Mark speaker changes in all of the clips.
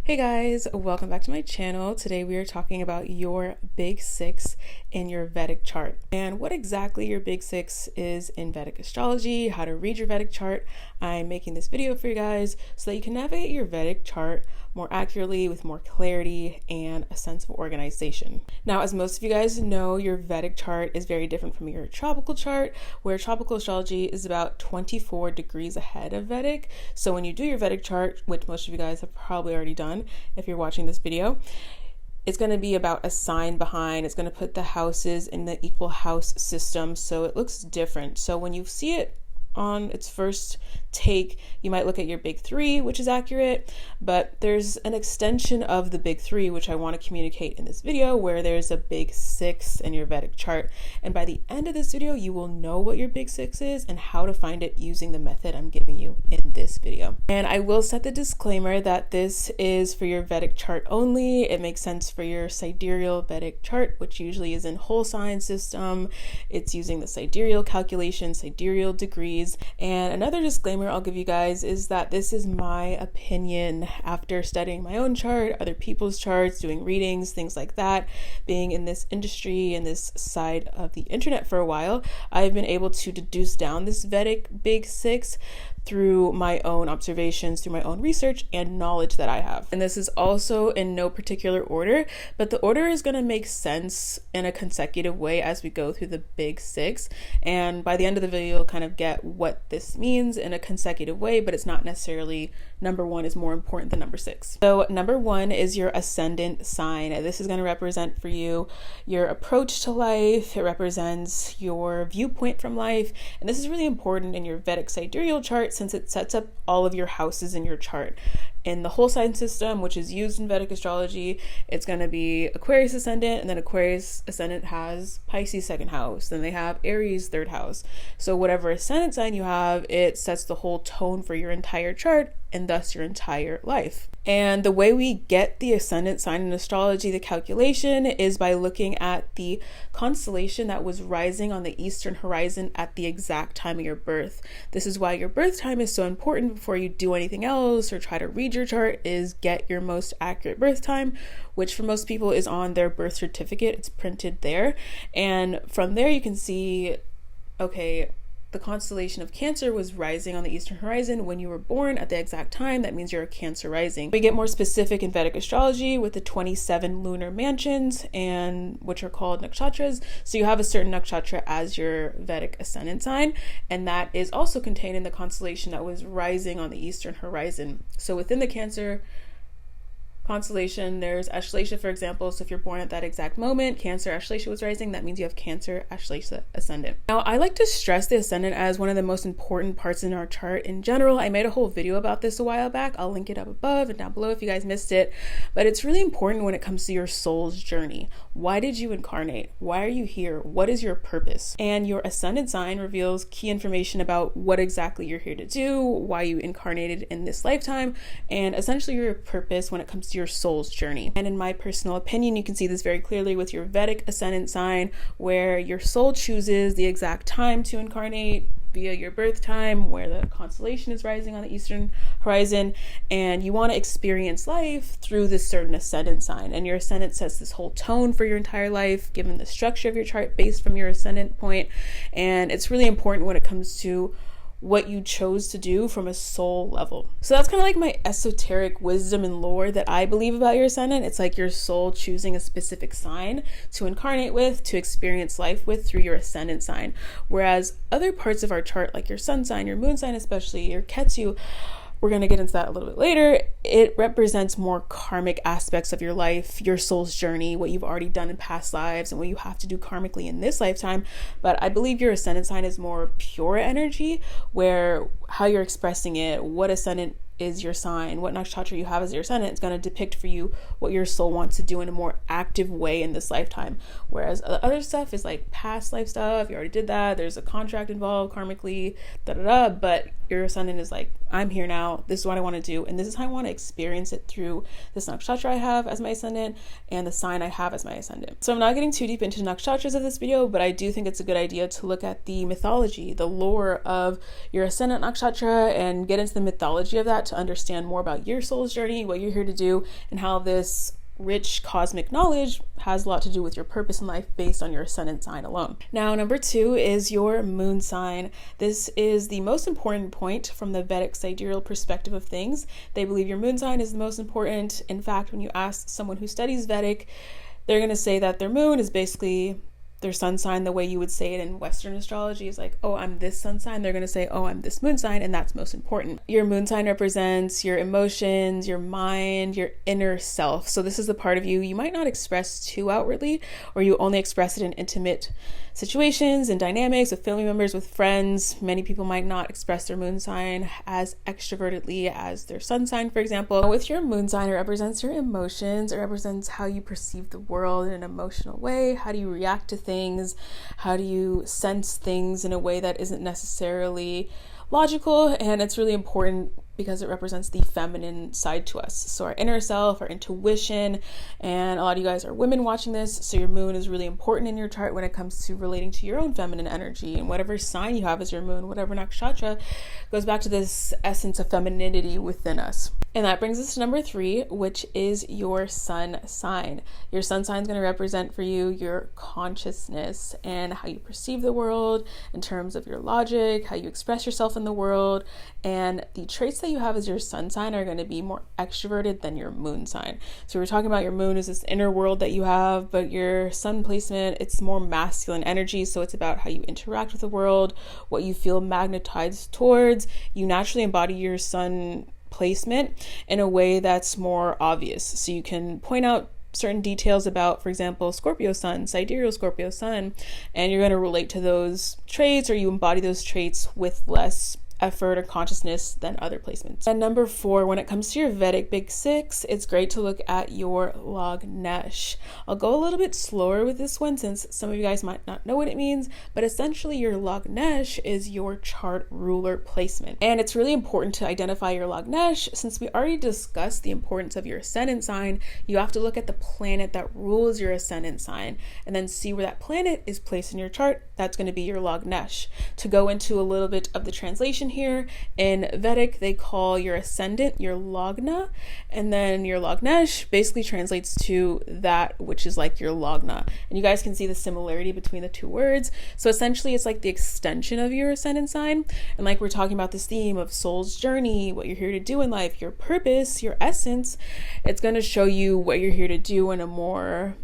Speaker 1: Hey guys, welcome back to my channel. Today we are talking about your big six in your Vedic chart and what exactly your big six is in Vedic astrology, how to read your Vedic chart. I'm making this video for you guys so that you can navigate your Vedic chart more accurately with more clarity and a sense of organization. Now, as most of you guys know, your Vedic chart is very different from your tropical chart, where tropical astrology is about 24 degrees ahead of Vedic. So when you do your Vedic chart, which most of you guys have probably already done if you're watching this video, it's going to be about a sign behind. It's going to put the houses in the equal house system, so it looks different. So when you see it on its first take, you might look at your big three, which is accurate, but there's an extension of the big three, which I want to communicate in this video, where there's a big six in your Vedic chart. And by the end of this video, you will know what your big six is and how to find it using the method I'm giving you in this video. And I will set the disclaimer that this is for your Vedic chart only. It makes sense for your sidereal Vedic chart, which usually is in whole sign system. It's using the sidereal calculation, sidereal degrees. And another disclaimer I'll give you guys is that this is my opinion after studying my own chart, other people's charts, doing readings, things like that. Being in this industry and this side of the internet for a while, I've been able to deduce down this Vedic big six through my own observations, through my own research and knowledge that I have. And this is also in no particular order, but the order is going to make sense in a consecutive way as we go through the big six. And by the end of the video, you'll kind of get what this means in a consecutive way, but it's not necessarily number one is more important than number six. So number one is your ascendant sign. This is going to represent for you your approach to life. It represents your viewpoint from life. And this is really important in your Vedic sidereal chart, since it sets up all of your houses in your chart. In the whole sign system, which is used in Vedic astrology, it's going to be Aquarius ascendant, and then Aquarius ascendant has Pisces second house, then they have Aries third house. So whatever ascendant sign you have, it sets the whole tone for your entire chart and thus your entire life. And the way we get the ascendant sign in astrology, the calculation, is by looking at the constellation that was rising on the eastern horizon at the exact time of your birth. This is why your birth time is so important before you do anything else or try to read your chart, is get your most accurate birth time, which for most people is on their birth certificate. It's printed there. And from there you can see, okay, the constellation of Cancer was rising on the eastern horizon when you were born at the exact time. That means you're a Cancer rising. We get more specific in Vedic astrology with the 27 lunar mansions, and which are called nakshatras. So you have a certain nakshatra as your Vedic ascendant sign, and that is also contained in the constellation that was rising on the eastern horizon. So within the Cancer constellation, there's Ashleisha, for example. So if you're born at that exact moment, Cancer Ashleisha was rising, that means you have Cancer Ashleisha ascendant. Now, I like to stress the ascendant as one of the most important parts in our chart in general. I made a whole video about this a while back. I'll link it up above and down below if you guys missed it. But it's really important when it comes to your soul's journey. Why did you incarnate? Why are you here? What is your purpose? And your ascendant sign reveals key information about what exactly you're here to do, why you incarnated in this lifetime, and essentially your purpose when it comes to your soul's journey. And in my personal opinion, you can see this very clearly with your Vedic ascendant sign, where your soul chooses the exact time to incarnate via your birth time, where the constellation is rising on the eastern horizon, and you want to experience life through this certain ascendant sign. And your ascendant sets this whole tone for your entire life, given the structure of your chart based from your ascendant point. And it's really important when it comes to what you chose to do from a soul level. So that's kind of like my esoteric wisdom and lore that I believe about your ascendant. It's like your soul choosing a specific sign to incarnate with, to experience life with through your ascendant sign. Whereas other parts of our chart, like your sun sign, your moon sign, especially your Ketu, we're going to get into that a little bit later. It represents more karmic aspects of your life, your soul's journey, what you've already done in past lives and what you have to do karmically in this lifetime. But I believe your ascendant sign is more pure energy, where how you're expressing it, what ascendant is your sign, what nakshatra you have as your ascendant, is going to depict for you what your soul wants to do in a more active way in this lifetime. Whereas other stuff is like past life stuff, you already did that, there's a contract involved karmically, but your ascendant is like, I'm here now, this is what I want to do, and this is how I want to experience it through this nakshatra I have as my ascendant and the sign I have as my ascendant. So I'm not getting too deep into nakshatras of this video, but I do think it's a good idea to look at the mythology, the lore of your ascendant nakshatra, and get into the mythology of that to understand more about your soul's journey, what you're here to do, and how this rich cosmic knowledge has a lot to do with your purpose in life based on your ascendant sign alone. Now, number 2 is your moon sign. This is the most important point from the Vedic sidereal perspective of things. They believe your moon sign is the most important. In fact, when you ask someone who studies Vedic, they're going to say that their moon is basically their sun sign, the way you would say it in Western astrology is like, oh, I'm this sun sign. They're going to say, oh, I'm this moon sign, and that's most important. Your moon sign represents your emotions, your mind, your inner self. So this is the part of you might not express too outwardly, or you only express it in intimate situations and dynamics with family members, with friends. Many people might not express their moon sign as extrovertedly as their sun sign, for example. With your moon sign, it represents your emotions. It represents how you perceive the world in an emotional way. How do you react to things? How do you sense things in a way that isn't necessarily logical? And it's really important because it represents the feminine side to us. So our inner self, our intuition, and a lot of you guys are women watching this, so your moon is really important in your chart when it comes to relating to your own feminine energy, and whatever sign you have as your moon, whatever nakshatra, goes back to this essence of femininity within us. And that brings us to number 3, which is your sun sign. Your sun sign is going to represent for you your consciousness and how you perceive the world in terms of your logic, how you express yourself in the world, and the traits that you have as your sun sign are going to be more extroverted than your moon sign. So we're talking about your moon is this inner world that you have, but your sun placement, it's more masculine energy. So it's about how you interact with the world, what you feel magnetized towards. You naturally embody your sun placement in a way that's more obvious. So you can point out certain details about, for example, Scorpio sun, sidereal Scorpio sun, and you're going to relate to those traits, or you embody those traits with less effort or consciousness than other placements. And number 4, when it comes to your Vedic big 6, it's great to look at your Lagnesh. I'll go a little bit slower with this one since some of you guys might not know what it means, but essentially your Lagnesh is your chart ruler placement. And it's really important to identify your Lagnesh. Since we already discussed the importance of your ascendant sign, you have to look at the planet that rules your ascendant sign and then see where that planet is placed in your chart. That's going to be your Lagnesh. To go into a little bit of the translation here, in Vedic they call your ascendant your Lagna, and then your Lagnesh basically translates to that which is like your Lagna, and you guys can see the similarity between the two words. So essentially it's like the extension of your ascendant sign, and like we're talking about this theme of soul's journey, what you're here to do in life, your purpose, your essence, it's going to show you what you're here to do in a more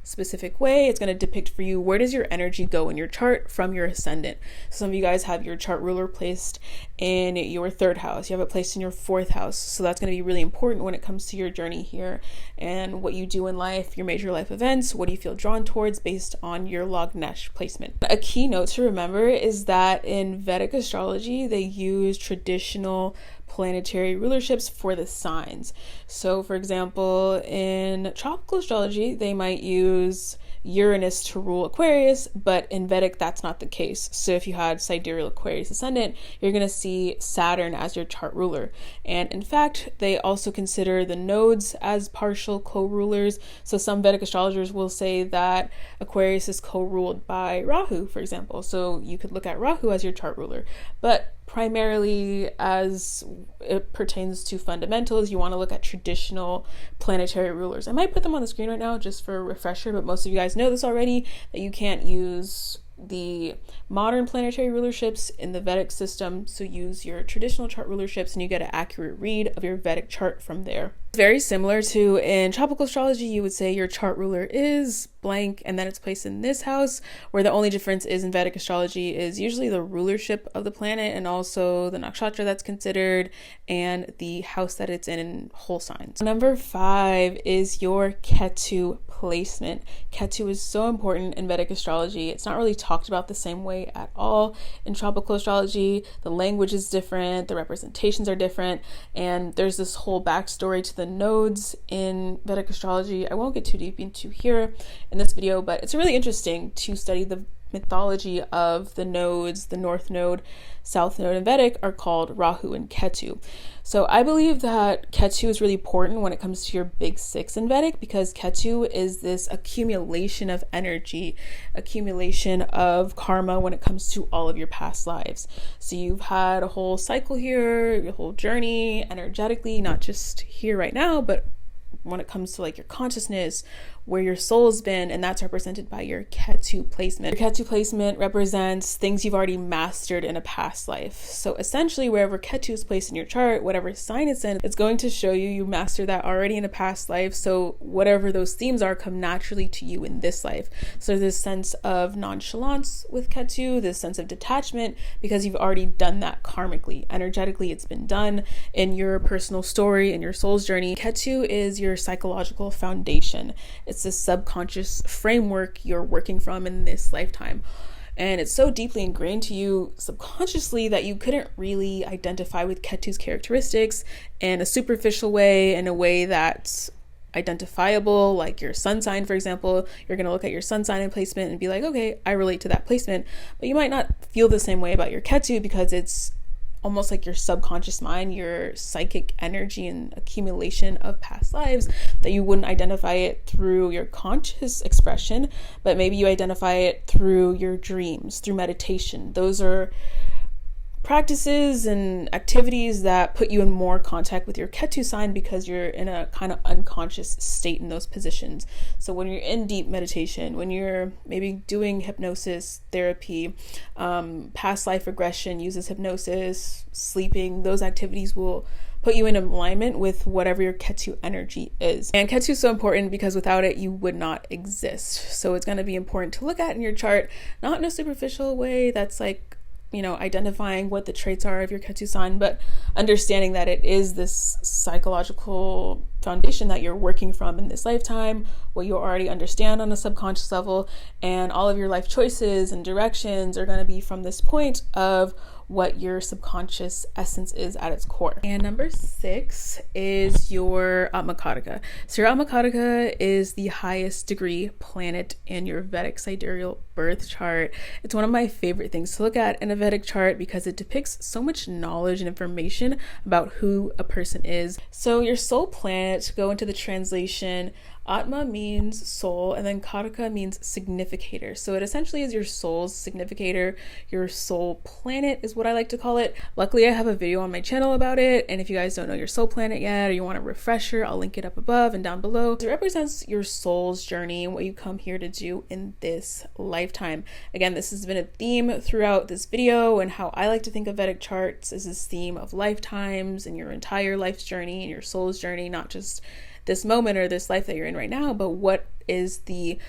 Speaker 1: specific way. It's going to depict for you where does your energy go in your chart from your ascendant. Some of you guys have your chart ruler placed in your 3rd house. You have it placed in your 4th house. So that's going to be really important when it comes to your journey here and what you do in life, your major life events. What do you feel drawn towards based on your Lagnesh placement? A key note to remember is that in Vedic astrology, they use traditional planetary rulerships for the signs. So for example, in tropical astrology, they might use Uranus to rule Aquarius, but in Vedic, that's not the case. So if you had sidereal Aquarius ascendant, you're going to see Saturn as your chart ruler. And in fact, they also consider the nodes as partial co-rulers. So some Vedic astrologers will say that Aquarius is co-ruled by Rahu, for example. So you could look at Rahu as your chart ruler. But primarily as it pertains to fundamentals, you want to look at traditional planetary rulers. I might put them on the screen right now just for a refresher, but most of you guys know this already, that you can't use the modern planetary rulerships in the Vedic system. So use your traditional chart rulerships and you get an accurate read of your Vedic chart from there. It's very similar to in tropical astrology, you would say your chart ruler is blank and then it's placed in this house, where the only difference is in Vedic astrology is usually the rulership of the planet and also the nakshatra that's considered and the house that it's in whole signs. Number 5 is your Ketu placement. Ketu is so important in Vedic astrology. It's not really talked about the same way at all in tropical astrology. The language is different, the representations are different, and there's this whole backstory to the nodes in Vedic astrology I won't get too deep into here in this video, but it's really interesting to study the mythology of the nodes, the North Node, South Node in Vedic, are called Rahu and Ketu. So I believe that Ketu is really important when it comes to your big six in Vedic, because Ketu is this accumulation of energy, accumulation of karma when it comes to all of your past lives. So you've had a whole cycle here, your whole journey energetically, not just here right now, but when it comes to like your consciousness, where your soul's been, and that's represented by your Ketu placement. Your Ketu placement represents things you've already mastered in a past life. So essentially, wherever Ketu is placed in your chart, whatever sign it's in, it's going to show you mastered that already in a past life. So whatever those themes are come naturally to you in this life. So this sense of nonchalance with Ketu, this sense of detachment, because you've already done that karmically. Energetically, it's been done in your personal story, in your soul's journey. Ketu is your psychological foundation. It's the subconscious framework you're working from in this lifetime. And it's so deeply ingrained to you subconsciously that you couldn't really identify with Ketu's characteristics in a superficial way, in a way that's identifiable, like your sun sign, for example. You're going to look at your sun sign and placement and be like, okay, I relate to that placement. But you might not feel the same way about your Ketu, because it's almost like your subconscious mind, your psychic energy and accumulation of past lives, that you wouldn't identify it through your conscious expression, but maybe you identify it through your dreams, through meditation. Those are practices and activities that put you in more contact with your Ketu sign, because you're in a kind of unconscious state in those positions. So when you're in deep meditation, when you're maybe doing hypnosis therapy, past life regression uses hypnosis, sleeping, those activities will put you in alignment with whatever your Ketu energy is. And Ketu is so important because without it, you would not exist. So it's going to be important to look at in your chart, not in a superficial way that's like, identifying what the traits are of your Ketu sign, but understanding that it is this psychological foundation that you're working from in this lifetime, what you already understand on a subconscious level, and all of your life choices and directions are going to be from this point of what your subconscious essence is at its core. And number 6 is your Atmakataka. So your Atmakataka is the highest degree planet in your Vedic sidereal birth chart. It's one of my favorite things to look at in a Vedic chart because it depicts so much knowledge and information about who a person is. So your soul planet, to go into the translation, Atma means soul, and then Kataka means significator. So it essentially is your soul's significator. Your soul planet is what I like to call it. Luckily, I have a video on my channel about it, and if you guys don't know your soul planet yet, or you want a refresher, I'll link it up above and down below. It represents your soul's journey and what you come here to do in this lifetime. Again, this has been a theme throughout this video, and how I like to think of Vedic charts is this theme of lifetimes and your entire life's journey and your soul's journey, not just this moment or this life that you're in right now, but what is the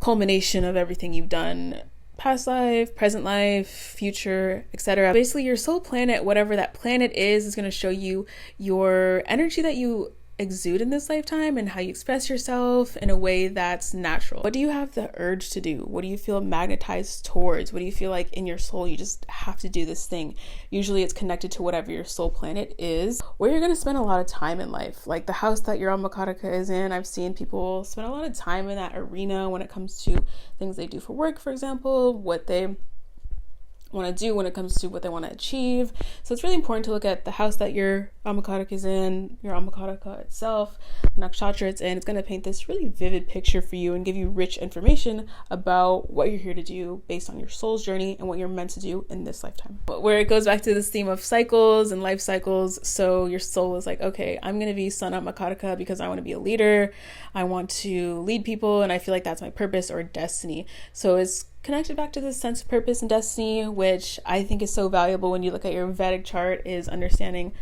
Speaker 1: culmination of everything you've done, past life, present life, future, etc. Basically, your soul planet, whatever that planet is going to show you your energy that you exude in this lifetime and how you express yourself in a way that's natural. What do you have the urge to do? What do you feel magnetized towards? What do you feel like in your soul you just have to do this thing? Usually it's connected to whatever your soul planet is, where you're going to spend a lot of time in life. Like the house that your Atmakataka is in, I've seen people spend a lot of time in that arena when it comes to things they do for work, for example, what they want to do when it comes to what they want to achieve. So it's really important to look at the house that your Atmakataka is in, your Atmakataka itself, the nakshatra it's in. It's going to paint this really vivid picture for you and give you rich information about what you're here to do based on your soul's journey and what you're meant to do in this lifetime. Where it goes back to this theme of cycles and life cycles. So your soul is like, okay, I'm going to be Sun Atmakataka because I want to be a leader. I want to lead people, and I feel like that's my purpose or destiny. So it's connected back to this sense of purpose and destiny, which I think is so valuable when you look at your Vedic chart, is understanding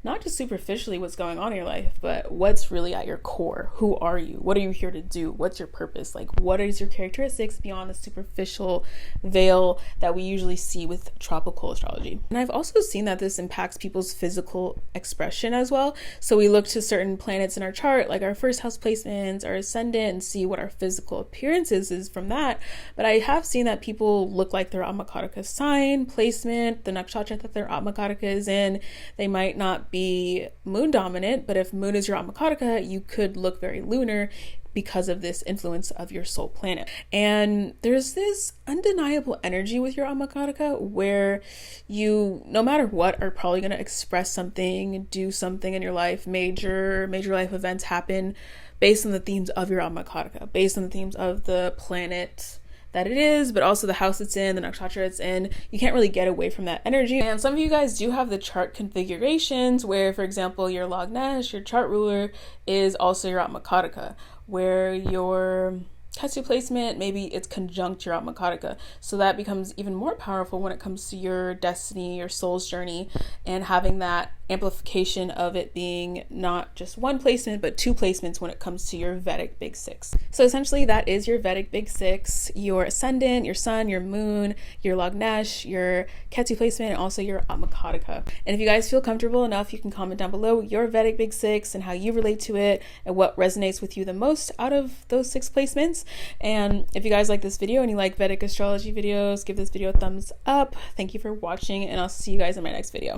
Speaker 1: not just superficially what's going on in your life, but what's really at your core. Who are you? What are you here to do? What's your purpose? Like, what is your characteristics beyond the superficial veil that we usually see with tropical astrology? And I've also seen that this impacts people's physical expression as well. So we look to certain planets in our chart, like our first house placements, our ascendant, and see what our physical appearance is from that. But I have seen that people look like their Atmakataka sign, placement, the nakshatra that their Atmakataka is in. They might not be moon dominant, but if moon is your Amakaraka, you could look very lunar because of this influence of your soul planet. And there's this undeniable energy with your Amakaraka where you, no matter what, are probably going to express something, do something in your life, major life events happen based on the themes of your Amakaraka, based on the themes of the planet that it is, but also the house it's in, the nakshatra it's in. You can't really get away from that energy. And some of you guys do have the chart configurations where, for example, your Lagnesh, your chart ruler, is also your Amakaraka, where your Ketu placement, maybe it's conjunct your Amakaraka. So that becomes even more powerful when it comes to your destiny, your soul's journey, and having that amplification of it being not just one placement, but two placements when it comes to your Vedic Big Six. So essentially that is your Vedic Big Six, your ascendant, your sun, your moon, your Lagnesh, your Ketu placement, and also your Amakaraka. And if you guys feel comfortable enough, you can comment down below your Vedic Big Six and how you relate to it and what resonates with you the most out of those 6 placements. And if you guys like this video and you like Vedic astrology videos, give this video a thumbs up. Thank you for watching, and I'll see you guys in my next video.